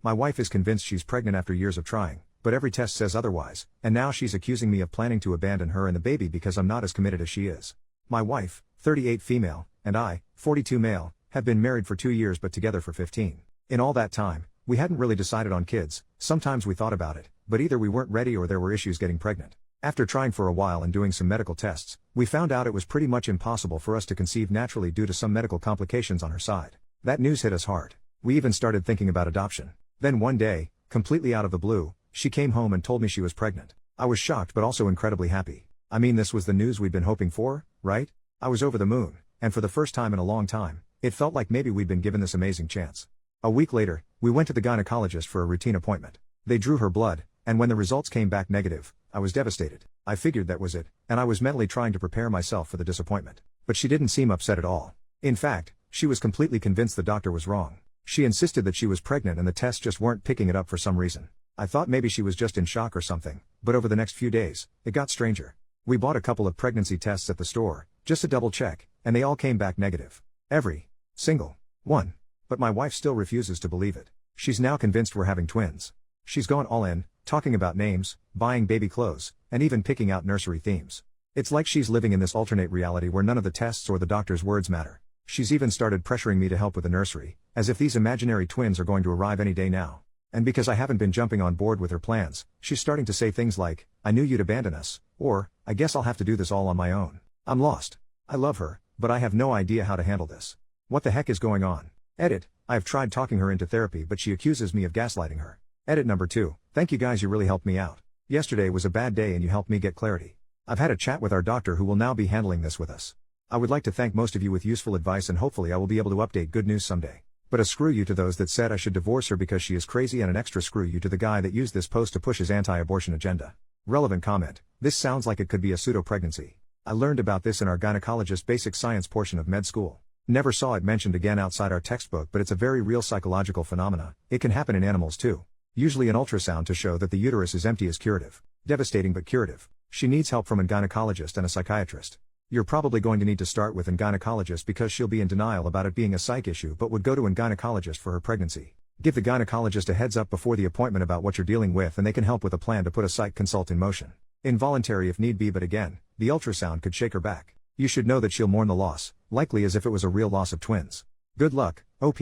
My wife is convinced she's pregnant after years of trying, but every test says otherwise, and now she's accusing me of planning to abandon her and the baby because I'm not as committed as she is. My wife, 38 female, and I, 42 male, have been married for 2 years but together for 15. In all that time, we hadn't really decided on kids. Sometimes we thought about it, but either we weren't ready or there were issues getting pregnant. After trying for a while and doing some medical tests, we found out it was pretty much impossible for us to conceive naturally due to some medical complications on her side. That news hit us hard. We even started thinking about adoption. Then one day, completely out of the blue, she came home and told me she was pregnant. I was shocked but also incredibly happy. I mean, this was the news we'd been hoping for, right? I was over the moon, and for the first time in a long time, it felt like maybe we'd been given this amazing chance. A week later, we went to the gynecologist for a routine appointment. They drew her blood, and when the results came back negative, I was devastated. I figured that was it, and I was mentally trying to prepare myself for the disappointment. But she didn't seem upset at all. In fact, she was completely convinced the doctor was wrong. She insisted that she was pregnant and the tests just weren't picking it up for some reason. I thought maybe she was just in shock or something, but over the next few days, it got stranger. We bought a couple of pregnancy tests at the store, just to double check, and they all came back negative. Every single one. But my wife still refuses to believe it. She's now convinced we're having twins. She's gone all in, talking about names, buying baby clothes, and even picking out nursery themes. It's like she's living in this alternate reality where none of the tests or the doctor's words matter. She's even started pressuring me to help with the nursery, as if these imaginary twins are going to arrive any day now. And because I haven't been jumping on board with her plans, she's starting to say things like, "I knew you'd abandon us," or, "I guess I'll have to do this all on my own." I'm lost. I love her, but I have no idea how to handle this. What the heck is going on? Edit. I have tried talking her into therapy but she accuses me of gaslighting her. Edit number 2. Thank you guys, you really helped me out. Yesterday was a bad day and you helped me get clarity. I've had a chat with our doctor who will now be handling this with us. I would like to thank most of you with useful advice and hopefully I will be able to update good news someday. But a screw you to those that said I should divorce her because she is crazy, and an extra screw you to the guy that used this post to push his anti-abortion agenda. Relevant comment. This sounds like it could be a pseudo-pregnancy. I learned about this in our gynecologist basic science portion of med school. Never saw it mentioned again outside our textbook, but it's a very real psychological phenomena. It can happen in animals too. Usually an ultrasound to show that the uterus is empty is curative. Devastating but curative. She needs help from a gynecologist and a psychiatrist. You're probably going to need to start with a gynecologist because she'll be in denial about it being a psych issue but would go to a gynecologist for her pregnancy. Give the gynecologist a heads up before the appointment about what you're dealing with and they can help with a plan to put a psych consult in motion. Involuntary if need be, but again, the ultrasound could shake her back. You should know that she'll mourn the loss, likely as if it was a real loss of twins. Good luck, OP.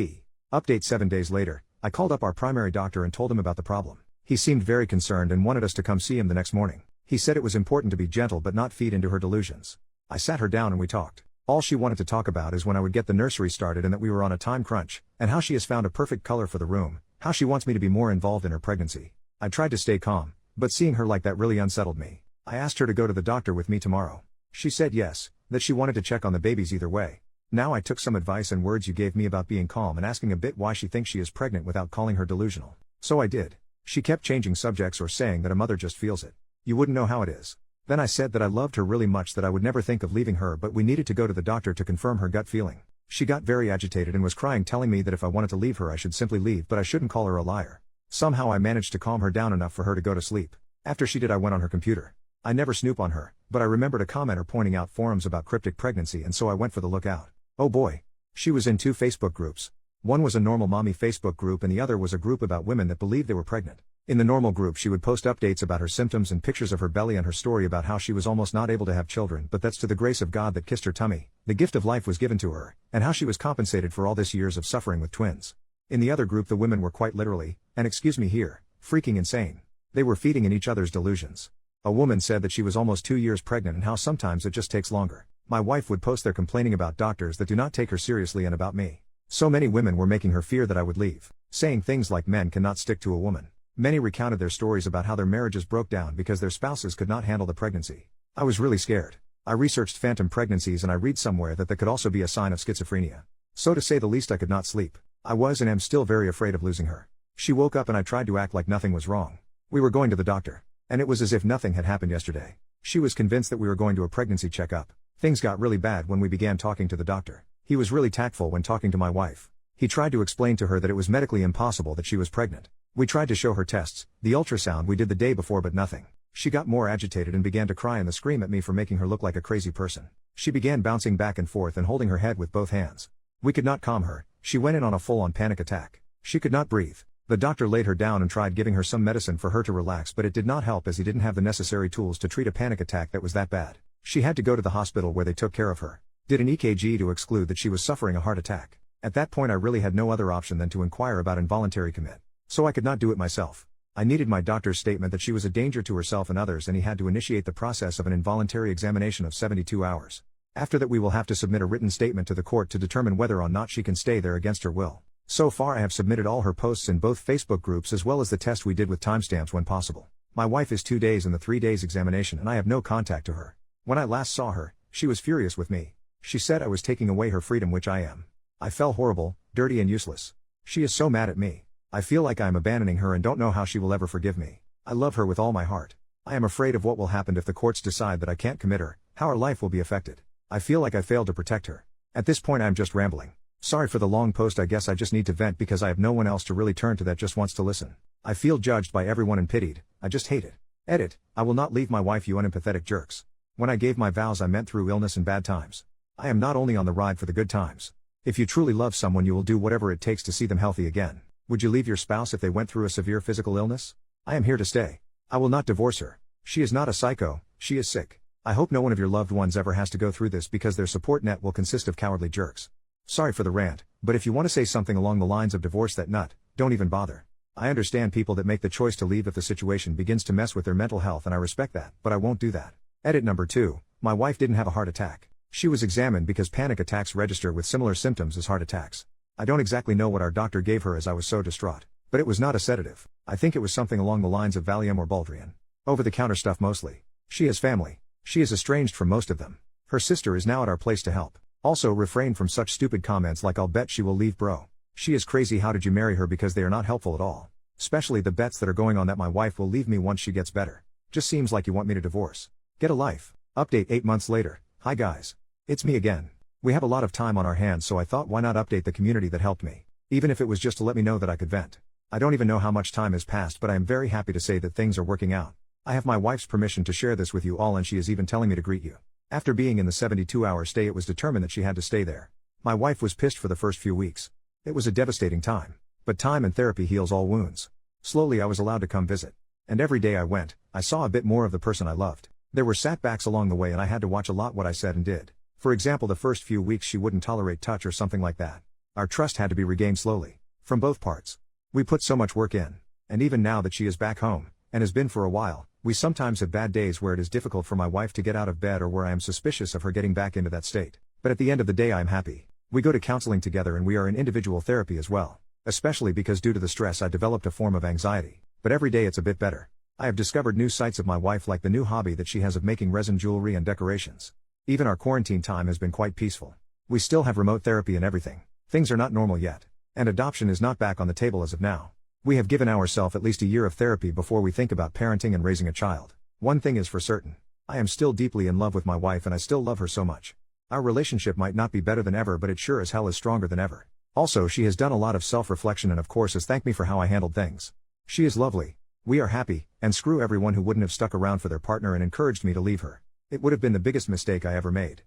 Update 7 days later, I called up our primary doctor and told him about the problem. He seemed very concerned and wanted us to come see him the next morning. He said it was important to be gentle but not feed into her delusions. I sat her down and we talked. All she wanted to talk about is when I would get the nursery started and that we were on a time crunch, and how she has found a perfect color for the room, how she wants me to be more involved in her pregnancy. I tried to stay calm, but seeing her like that really unsettled me. I asked her to go to the doctor with me tomorrow. She said yes, that she wanted to check on the babies either way. Now I took some advice and words you gave me about being calm and asking a bit why she thinks she is pregnant without calling her delusional. So I did. She kept changing subjects or saying that a mother just feels it. You wouldn't know how it is. Then I said that I loved her really much, that I would never think of leaving her, but we needed to go to the doctor to confirm her gut feeling. She got very agitated and was crying, telling me that if I wanted to leave her I should simply leave, but I shouldn't call her a liar. Somehow I managed to calm her down enough for her to go to sleep. After she did, I went on her computer. I never snoop on her, but I remembered a commenter pointing out forums about cryptic pregnancy, and so I went for the lookout. Oh boy. She was in 2 Facebook groups. One was a normal mommy Facebook group and the other was a group about women that believed they were pregnant. In the normal group she would post updates about her symptoms and pictures of her belly and her story about how she was almost not able to have children, but that's to the grace of God that kissed her tummy. The gift of life was given to her, and how she was compensated for all this years of suffering with twins. In the other group the women were quite literally, and excuse me here, freaking insane. They were feeding in each other's delusions. A woman said that she was almost 2 years pregnant and how sometimes it just takes longer. My wife would post there complaining about doctors that do not take her seriously and about me. So many women were making her fear that I would leave, saying things like men cannot stick to a woman. Many recounted their stories about how their marriages broke down because their spouses could not handle the pregnancy. I was really scared. I researched phantom pregnancies and I read somewhere that could also be a sign of schizophrenia. So to say the least I could not sleep. I was and am still very afraid of losing her. She woke up and I tried to act like nothing was wrong. We were going to the doctor. And it was as if nothing had happened yesterday. She was convinced that we were going to a pregnancy checkup. Things got really bad when we began talking to the doctor. He was really tactful when talking to my wife. He tried to explain to her that it was medically impossible that she was pregnant. We tried to show her tests, the ultrasound we did the day before, but nothing. She got more agitated and began to cry and scream at me for making her look like a crazy person. She began bouncing back and forth and holding her head with both hands. We could not calm her. She went in on a full-on panic attack. She could not breathe. The doctor laid her down and tried giving her some medicine for her to relax, but it did not help as he didn't have the necessary tools to treat a panic attack that was that bad. She had to go to the hospital where they took care of her. Did an EKG to exclude that she was suffering a heart attack. At that point I really had no other option than to inquire about involuntary commit. So I could not do it myself. I needed my doctor's statement that she was a danger to herself and others, and he had to initiate the process of an involuntary examination of 72 hours. After that we will have to submit a written statement to the court to determine whether or not she can stay there against her will. So far I have submitted all her posts in both Facebook groups as well as the test we did with timestamps when possible. My wife is 2 days in the 3 days examination and I have no contact to her. When I last saw her, she was furious with me. She said I was taking away her freedom, which I am. I felt horrible, dirty and useless. She is so mad at me. I feel like I am abandoning her and don't know how she will ever forgive me. I love her with all my heart. I am afraid of what will happen if the courts decide that I can't commit her, how her life will be affected. I feel like I failed to protect her. At this point I am just rambling. Sorry for the long post, I guess I just need to vent because I have no one else to really turn to that just wants to listen. I feel judged by everyone and pitied, I just hate it. Edit, I will not leave my wife, you unempathetic jerks. When I gave my vows I meant through illness and bad times. I am not only on the ride for the good times. If you truly love someone you will do whatever it takes to see them healthy again. Would you leave your spouse if they went through a severe physical illness? I am here to stay. I will not divorce her. She is not a psycho, she is sick. I hope no one of your loved ones ever has to go through this because their support net will consist of cowardly jerks. Sorry for the rant, but if you want to say something along the lines of divorce that nut, don't even bother. I understand people that make the choice to leave if the situation begins to mess with their mental health and I respect that, but I won't do that. Edit number 2, my wife didn't have a heart attack. She was examined because panic attacks register with similar symptoms as heart attacks. I don't exactly know what our doctor gave her as I was so distraught, but it was not a sedative. I think it was something along the lines of Valium or Baldrian. Over-the-counter stuff mostly. She has family. She is estranged from most of them. Her sister is now at our place to help. Also refrain from such stupid comments like I'll bet she will leave bro. She is crazy, how did you marry her, because they are not helpful at all. Especially the bets that are going on that my wife will leave me once she gets better. Just seems like you want me to divorce. Get a life. Update 8 months later. Hi guys. It's me again. We have a lot of time on our hands, so I thought why not update the community that helped me. Even if it was just to let me know that I could vent. I don't even know how much time has passed, but I am very happy to say that things are working out. I have my wife's permission to share this with you all and she is even telling me to greet you. After being in the 72-hour stay it was determined that she had to stay there. My wife was pissed for the first few weeks. It was a devastating time. But time and therapy heals all wounds. Slowly I was allowed to come visit. And every day I went, I saw a bit more of the person I loved. There were setbacks along the way and I had to watch a lot what I said and did. For example, the first few weeks she wouldn't tolerate touch or something like that. Our trust had to be regained slowly. From both parts. We put so much work in. And even now that she is back home, and has been for a while, we sometimes have bad days where it is difficult for my wife to get out of bed or where I am suspicious of her getting back into that state. But at the end of the day I am happy. We go to counseling together and we are in individual therapy as well. Especially because due to the stress I developed a form of anxiety. But every day it's a bit better. I have discovered new sides of my wife, like the new hobby that she has of making resin jewelry and decorations. Even our quarantine time has been quite peaceful. We still have remote therapy and everything. Things are not normal yet. And adoption is not back on the table as of now. We have given ourselves at least a year of therapy before we think about parenting and raising a child. One thing is for certain. I am still deeply in love with my wife and I still love her so much. Our relationship might not be better than ever, but it sure as hell is stronger than ever. Also, she has done a lot of self-reflection and of course has thanked me for how I handled things. She is lovely. We are happy, and screw everyone who wouldn't have stuck around for their partner and encouraged me to leave her. It would have been the biggest mistake I ever made.